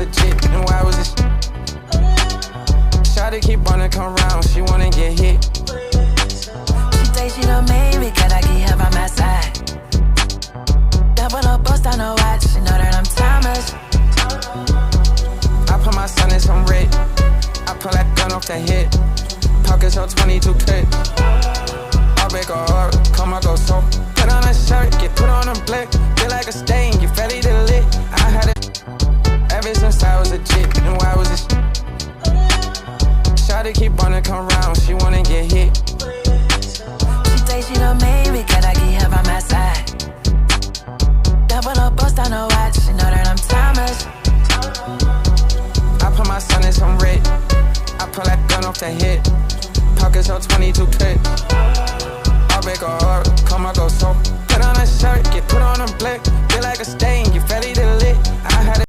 legit, and why was this? Shawty keep wanna come round, she wanna get hit. She say she done made me, can I keep her by my side? Double up, bust on the watch, she know that I'm timeless. I put my son in some red, I pull that gun off the hip. Pockets on 22 clip. I'll break her heart, come I go so. Put on a shirt, get put on a blick, feel like a steak.